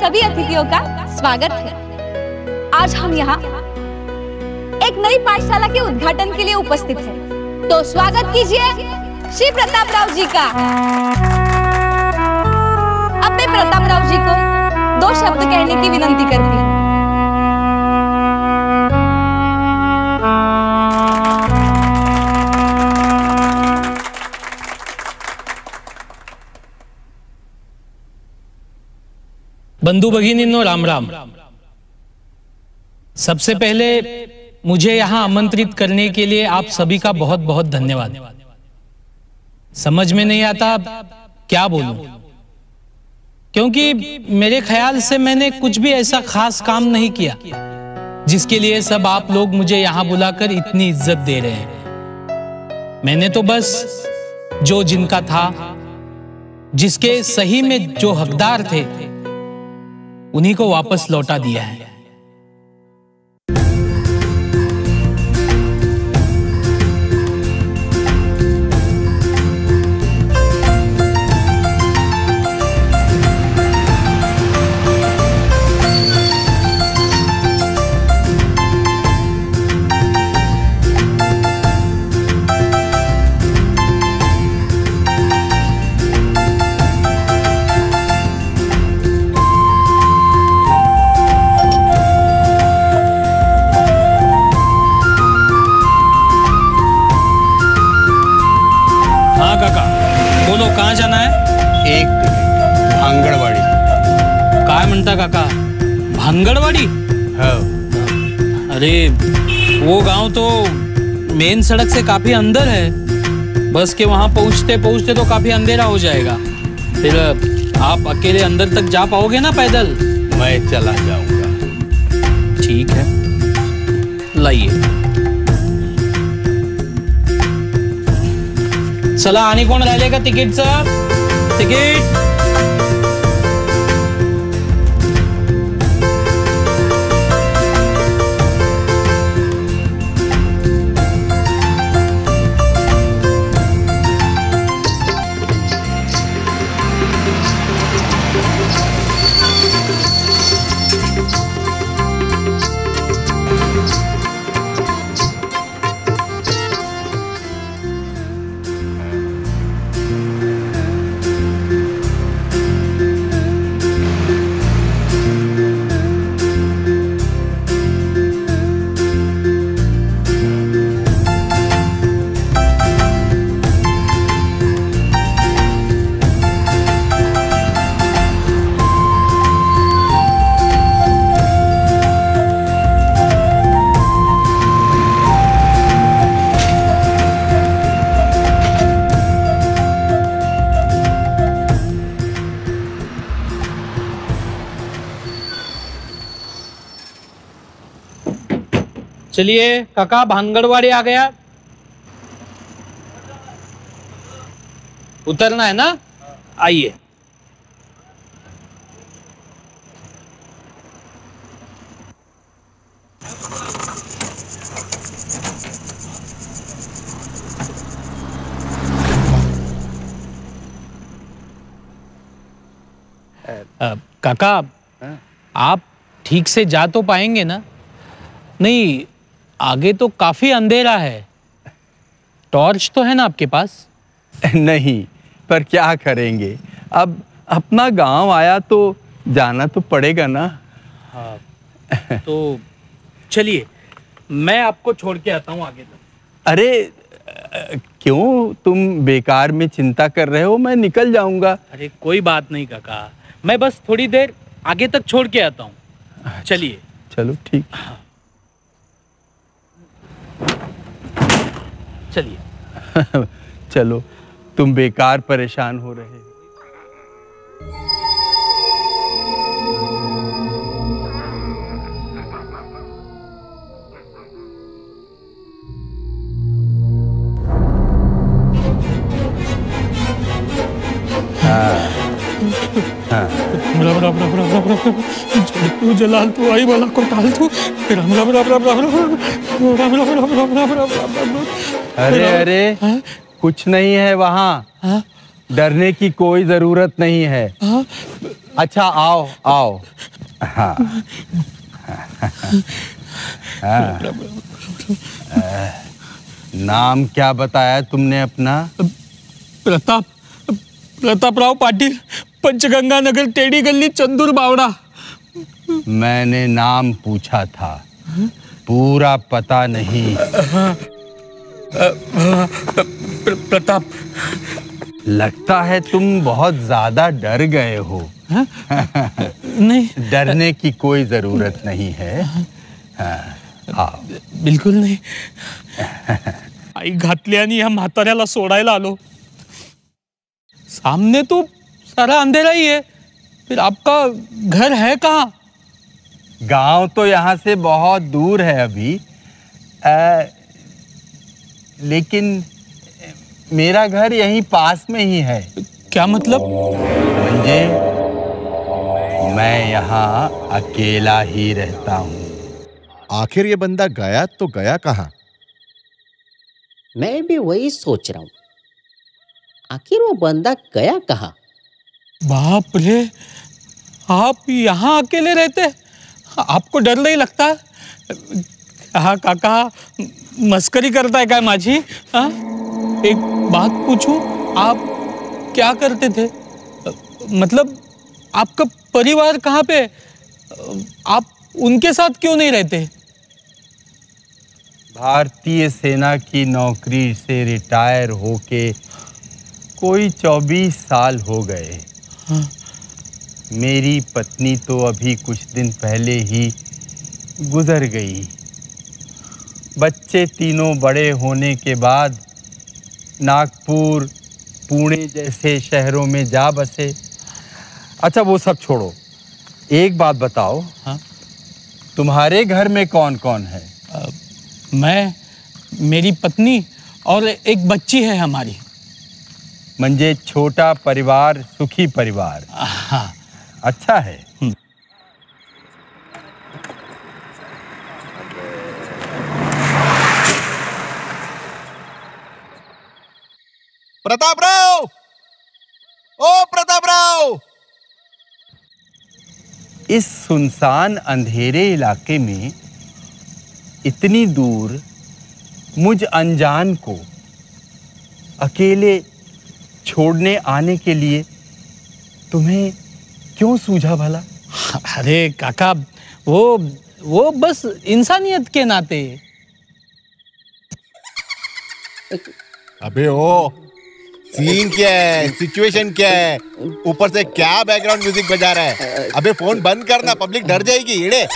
सभी अतिथियों का स्वागत है। आज हम यहाँ एक नई पाठशाला के उद्घाटन के लिए उपस्थित हैं। तो स्वागत कीजिए श्री प्रताप राव जी का। अब मैं प्रताप राव जी को 2 शब्द कहने की विनंती करती हूँ। बंधु भगिनीनो राम राम। सबसे पहले मुझे यहाँ आमंत्रित करने के लिए आप सभी का बहुत बहुत धन्यवाद। समझ में नहीं आता क्या बोलूं, क्योंकि मेरे ख्याल से मैंने कुछ भी ऐसा खास काम नहीं किया जिसके लिए सब आप लोग मुझे यहाँ बुलाकर इतनी इज्जत दे रहे हैं। मैंने तो बस जो जिनका था, जिसके सही में जो हकदार थे, उन्हीं को वापस लौटा दिया है। कहाँ जाना है? एक भांगड़वाड़ी। काय म्हणता काका? भांगड़वाड़ी? हाँ। अरे वो गांव तो मेन सड़क से काफी अंदर है। बस के वहां पहुंचते पहुंचते तो काफी अंधेरा हो जाएगा। फिर आप अकेले अंदर तक जा पाओगे ना पैदल? मैं चला जाऊंगा। ठीक है, लाइए। चला, आणि कोण राहिले का तिकीटचं? तिकीट चलिए काका, भांगड़वाड़ी आ गया। उतरना है ना? आइए। काका, आप ठीक से जा तो पाएंगे ना? नहीं, आगे तो काफी अंधेरा है। टॉर्च तो है ना आपके पास? नहीं, पर क्या करेंगे, अब अपना गांव आया तो जाना तो पड़ेगा ना। हाँ, तो चलिए मैं आपको छोड़ के आता हूँ आगे तक। अरे क्यों तुम बेकार में चिंता कर रहे हो? मैं निकल जाऊंगा। अरे कोई बात नहीं काका, मैं बस थोड़ी देर आगे तक छोड़ के आता हूँ। चलिए। चलो ठीक। चलिए। चलो, तुम बेकार परेशान हो रहे हो। तू जलाल तू आई वाला को टाल तू। राम राम राम राम राम राम राम राम राम राम राम राम। अरे अरे कुछ नहीं है वहाँ, डरने की कोई जरूरत नहीं है। अच्छा आओ आओ। हाँ हाँ। नाम क्या बताया तुमने अपना? प्रतापराव पाटिल, पंचगंगा नगर, टेढ़ी गली, चंदूर बावड़ा। मैंने नाम पूछा था, पूरा पता नहीं। प्रताप। लगता है तुम बहुत ज्यादा डर गए हो। नहीं, डरने की कोई जरूरत नहीं है। हाँ, बिल्कुल नहीं। आई घातली आणि या म्हाताऱ्याला सोडायला आलो। सामने तो सारा अंधेरा ही है, फिर आपका घर है कहाँ? गांव तो यहाँ से बहुत दूर है अभी, लेकिन मेरा घर यहीं पास में ही है। क्या मतलब? मुझे, मैं यहाँ अकेला ही रहता हूँ। आखिर ये बंदा गया तो गया कहाँ? मैं भी वही सोच रहा हूँ, आखिर वो बंदा गया कहाँ? बाप रे, आप यहाँ अकेले रहते? आपको डर नहीं लगता? हाँ काका, मस्करी करता है क्या माझी? हाँ, एक बात पूछूं, आप क्या करते थे? मतलब आपका परिवार कहाँ पे? आप उनके साथ क्यों नहीं रहते? भारतीय सेना की नौकरी से रिटायर होके कोई 24 साल हो गए। हाँ। मेरी पत्नी तो अभी कुछ दिन पहले ही गुजर गई। बच्चे तीनों बड़े होने के बाद नागपुर, पुणे जैसे शहरों में जा बसे। अच्छा वो सब छोड़ो, एक बात बताओ। हाँ? तुम्हारे घर में कौन कौन है? मैं, मेरी पत्नी और एक बच्ची है हमारी। म्हणजे छोटा परिवार, सुखी परिवार। हाँ। अच्छा है। प्रतापराव, ओ प्रतापराव! इस सुनसान अंधेरे इलाके में इतनी दूर मुझ अनजान को अकेले छोड़ने आने के लिए तुम्हें क्यों सूझा भला? अरे काका, वो बस इंसानियत के नाते। अबे ओ, सीन क्या है, सिचुएशन क्या है, ऊपर से क्या बैकग्राउंड म्यूजिक बजा रहा है? अबे फोन बंद करना, पब्लिक डर जाएगी। इड़े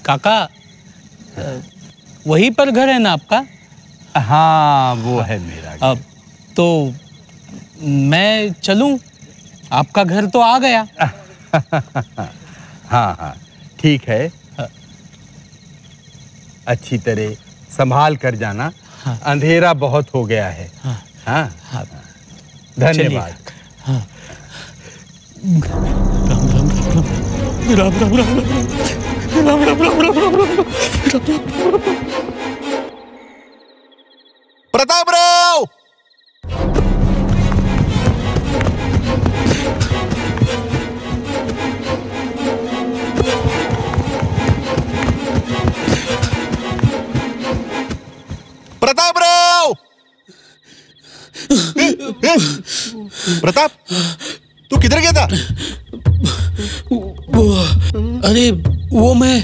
काका, वहीं पर घर है ना आपका? हाँ वो है मेरा घर। अब तो मैं चलूं? आपका घर तो आ गया। हाँ हाँ ठीक है। अच्छी तरह संभाल कर जाना। हाँ। अंधेरा बहुत हो गया है। हाँ। हाँ, हाँ। धन्यवाद। हाँ। राम राम राम राम राम राम राम राम राम राम। प्रतापराव! प्रतापराव! प्रताप, तू किधर गया था? अरे वो मैं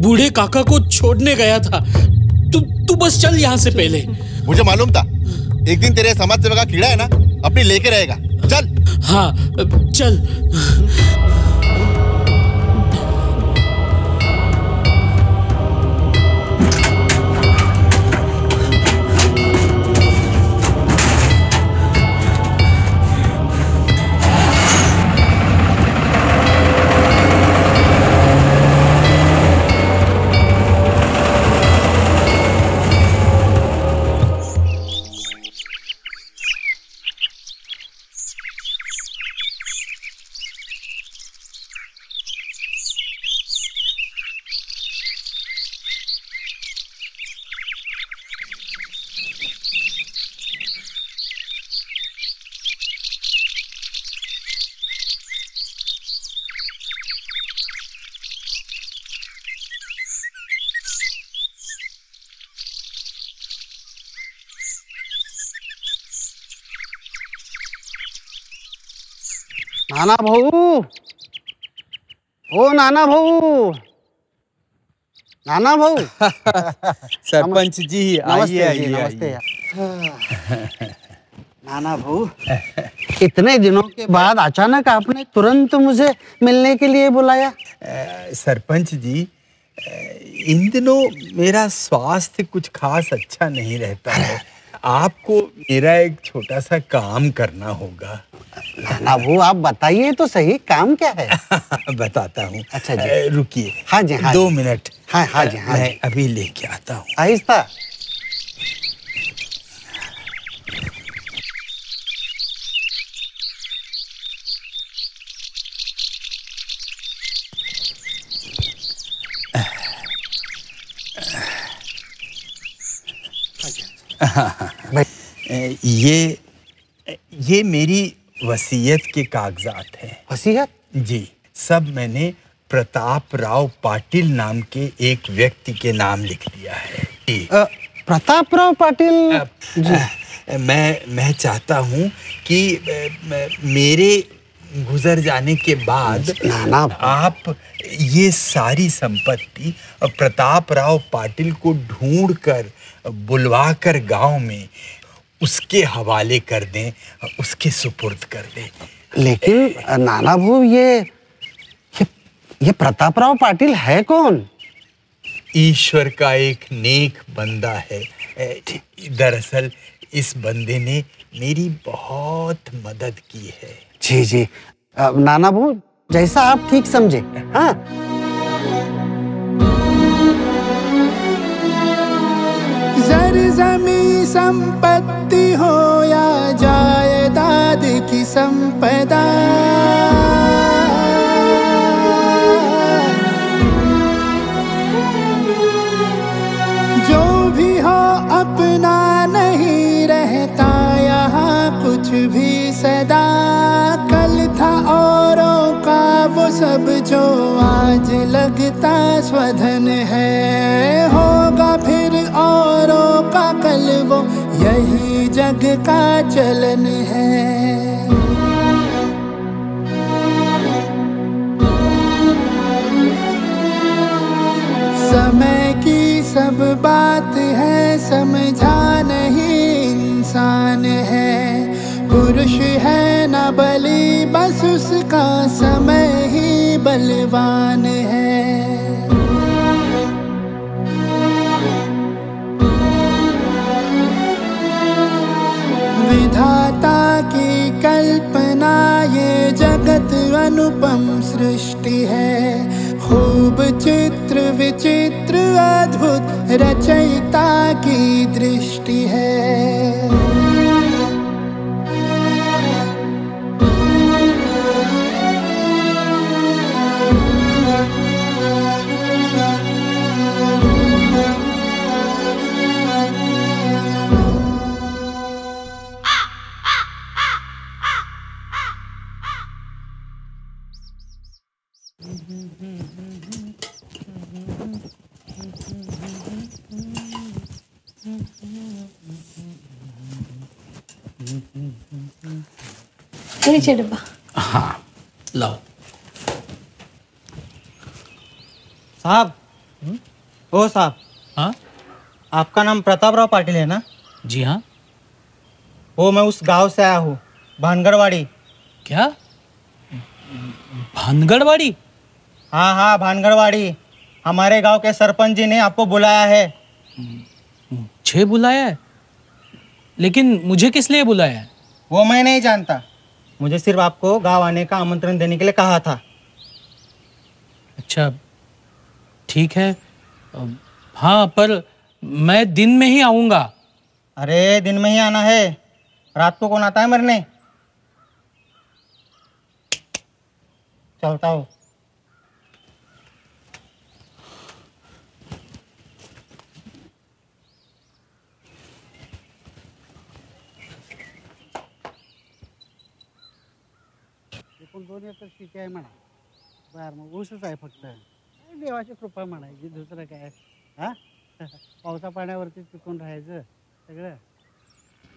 बूढ़े काका को छोड़ने गया था। तू बस चल यहाँ से पहले। मुझे मालूम था एक दिन तेरे समाज सेवा का कीड़ा है ना, अपनी लेके रहेगा। चल। हाँ चल। नाना भाऊ, ओ नाना भाऊ, नाना भाऊ। सरपंच जी नमस्ते आइए जी, आइए नमस्ते आइए। नाना भाऊ, इतने दिनों के बाद अचानक आपने तुरंत मुझे मिलने के लिए बुलाया। सरपंच जी, इन दिनों मेरा स्वास्थ्य कुछ खास अच्छा नहीं रहता है। आपको मेरा एक छोटा सा काम करना होगा। नाना भाऊ, आप बताइए तो सही, काम क्या है? बताता हूँ। अच्छा जी। रुकिए। हाँ जी, हाँ 2 जी। मिनट। हाँ हाँ जी, हाँ मैं जी। अभी लेके आता हूँ। आहिस्ता। ये मेरी वसीयत के कागजात हैं। वसीयत? जी, सब मैंने प्रताप राव पाटिल नाम के एक व्यक्ति के नाम लिख दिया है। जी। प्रताप राव पाटिल जी। मैं चाहता हूँ कि मेरे गुजर जाने के बाद आप ये सारी संपत्ति प्रताप राव पाटिल को ढूंढकर बुलवाकर गांव में उसके हवाले कर दें, उसके सुपुर्द कर दें। लेकिन नाना भाऊ, ये प्रताप राव पाटिल है कौन? ईश्वर का एक नेक बंदा है। दरअसल इस बंदे ने मेरी बहुत मदद की है। जी जी, नाना भाऊ, जैसा आप ठीक समझे। हाँ। जर जमी संपत्ति हो या जायदाद की संपदा, जो भी हो अपना नहीं रहता यहाँ कुछ भी सदा। कल था औरों का वो सब जो आज लगता स्वधन है, होगा फिर औरों का कल वो, यही जग का चलन है। समय की सब बात है, समझा नहीं इंसान है। पुरुष है न बली, बस उसका समय ही बलवान है। विधाता की कल्पना ये जगत अनुपम सृष्टि है। खूब चित्र विचित्र अद्भुत रचयिता की दृष्टि है। नीचे डब्बा। हाँ, लाओ। साहब, ओ साहब। हाँ, आपका नाम प्रताप राव पाटिल है ना? जी हाँ। वो मैं उस गांव से आया हूँ, भानगढ़वाड़ी। क्या? भानगढ़वाड़ी? हाँ हाँ, भानगढ़वाड़ी। हमारे गांव के सरपंच जी ने आपको बुलाया है। मुझे बुलाया है? लेकिन मुझे किस लिए बुलाया है? वो मैं नहीं जानता, मुझे सिर्फ आपको गांव आने का आमंत्रण देने के लिए कहा था। अच्छा, ठीक है। हाँ, पर मैं दिन में ही आऊँगा। अरे दिन में ही आना है, रात को कौन आता है मरने? चलता हूँ। आपण 2 एकर शेती आहे म्हणा. बरं मग ऊसच आहे फक्त. देवाची कृपा म्हणायची, दुसरं काय. हा पावसा पाण्यावरती टिकून राहायचं सगळं.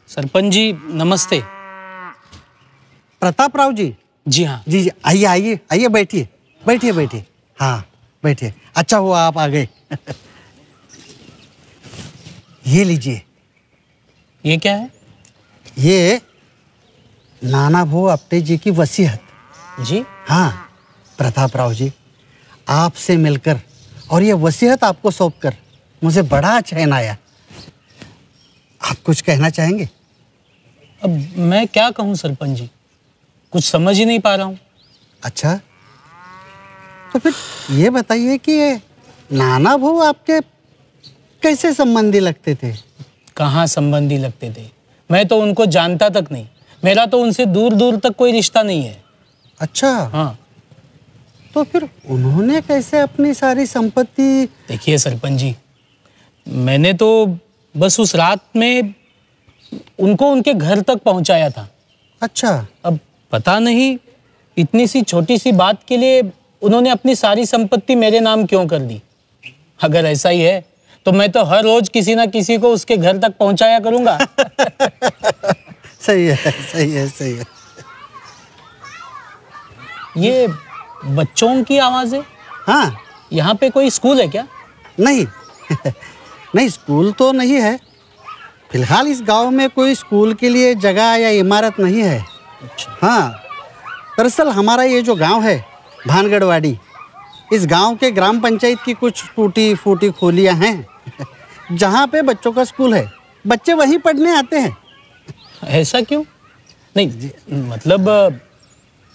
सरपंच जी नमस्ते. प्रतापराव जी. जी हाँ. जी जी आइए आइए आइए, बैठिए बैठिए बैठिए. हाँ बैठिए. अच्छा हुआ आप आ गए. ये लीजिए. ये क्या है? ये नाना भाऊ आपटे जी की वसीयत. जी हाँ प्रतापराव जी, आपसे मिलकर और ये वसीयत आपको सौंपकर मुझे बड़ा चैन आया. आप कुछ कहना चाहेंगे? अब मैं क्या कहूँ सरपंच जी, कुछ समझ ही नहीं पा रहा हूँ. अच्छा तो फिर ये बताइए कि ये नाना भाऊ आपके कैसे संबंधी लगते थे? कहाँ संबंधी लगते थे, मैं तो उनको जानता तक नहीं. मेरा तो उनसे दूर दूर तक कोई रिश्ता नहीं है. अच्छा हाँ. तो फिर उन्होंने कैसे अपनी सारी संपत्ति? देखिए सरपंच जी, मैंने तो बस उस रात में उनको उनके घर तक पहुंचाया था. अच्छा. अब पता नहीं इतनी सी छोटी सी बात के लिए उन्होंने अपनी सारी संपत्ति मेरे नाम क्यों कर दी. अगर ऐसा ही है तो मैं तो हर रोज किसी ना किसी को उसके घर तक पहुंचाया करूंगा. सही है सही है सही है. ये बच्चों की आवाजें. हाँ यहाँ पे कोई स्कूल है क्या? नहीं नहीं स्कूल तो नहीं है. फिलहाल इस गांव में कोई स्कूल के लिए जगह या इमारत नहीं है. अच्छा. हाँ दरअसल हमारा ये जो गांव है भानगढ़वाड़ी, इस गांव के ग्राम पंचायत की कुछ टूटी फूटी खोलियां हैं जहाँ पे बच्चों का स्कूल है. बच्चे वहीं पढ़ने आते हैं. ऐसा क्यों? नहीं मतलब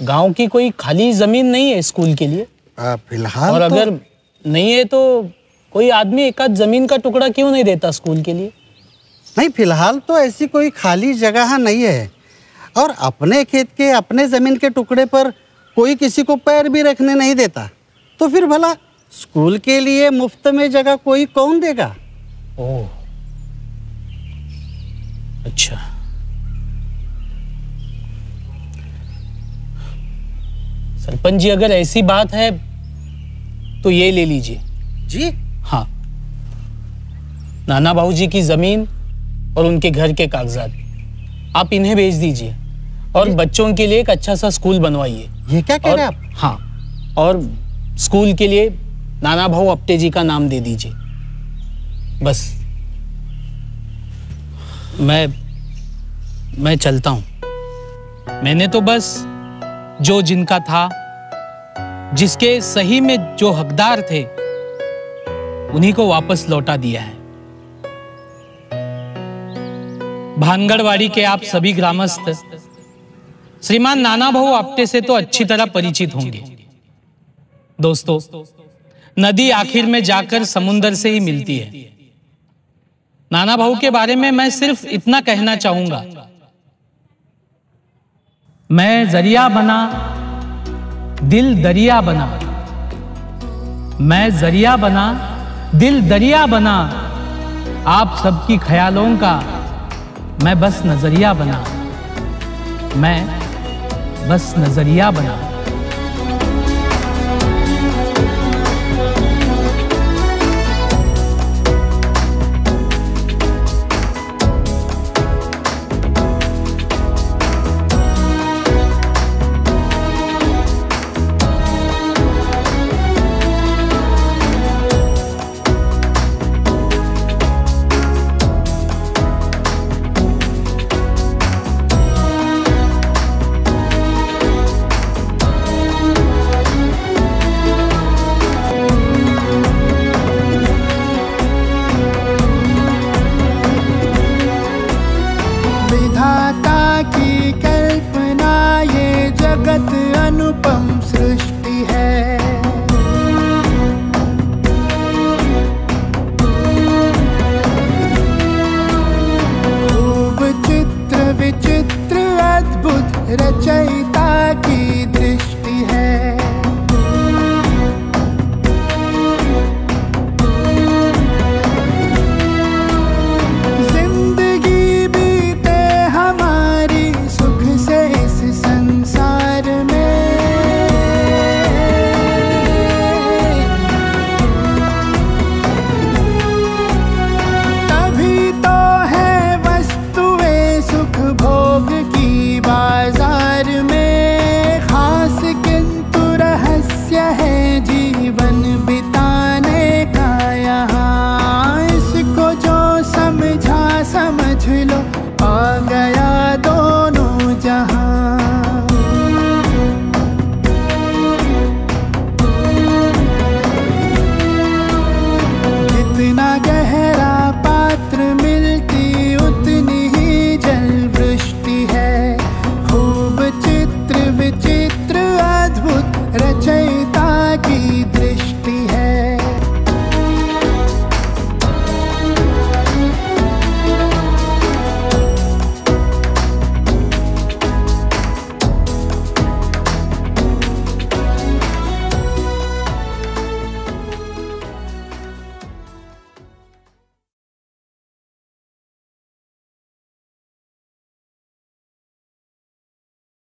गांव की कोई खाली जमीन नहीं है स्कूल के लिए? फिलहाल और तो... अगर नहीं है तो कोई आदमी एक आध जमीन का टुकड़ा क्यों नहीं देता स्कूल के लिए? नहीं फिलहाल तो ऐसी कोई खाली जगह नहीं है. और अपने खेत के अपने जमीन के टुकड़े पर कोई किसी को पैर भी रखने नहीं देता. तो फिर भला स्कूल के लिए मुफ्त में जगह कोई कौन देगा? ओह अच्छा. सरपंच जी अगर ऐसी बात है तो ये ले लीजिए. जी हाँ, नाना भाऊ जी की जमीन और उनके घर के कागजात आप इन्हें भेज दीजिए और बच्चों के लिए एक अच्छा सा स्कूल बनवाइए. ये क्या कह रहे हैं आप? हाँ, और स्कूल के लिए नाना भाऊ अपटे जी का नाम दे दीजिए. बस मैं चलता हूँ. मैंने तो बस जो जिनका था, जिसके सही में जो हकदार थे, उन्हीं को वापस लौटा दिया है. भानगढ़वाड़ी के आप सभी ग्रामस्थ श्रीमान नाना भाऊ आपटे से तो अच्छी तरह परिचित होंगे. दोस्तों, नदी आखिर में जाकर समुंदर से ही मिलती है. नाना भाऊ के बारे में मैं सिर्फ इतना कहना चाहूंगा, मैं जरिया बना दिल दरिया बना. मैं जरिया बना दिल दरिया बना. आप सबकी ख्यालों का मैं बस नजरिया बना. मैं बस नजरिया बना. अनुपम सृष्टि है.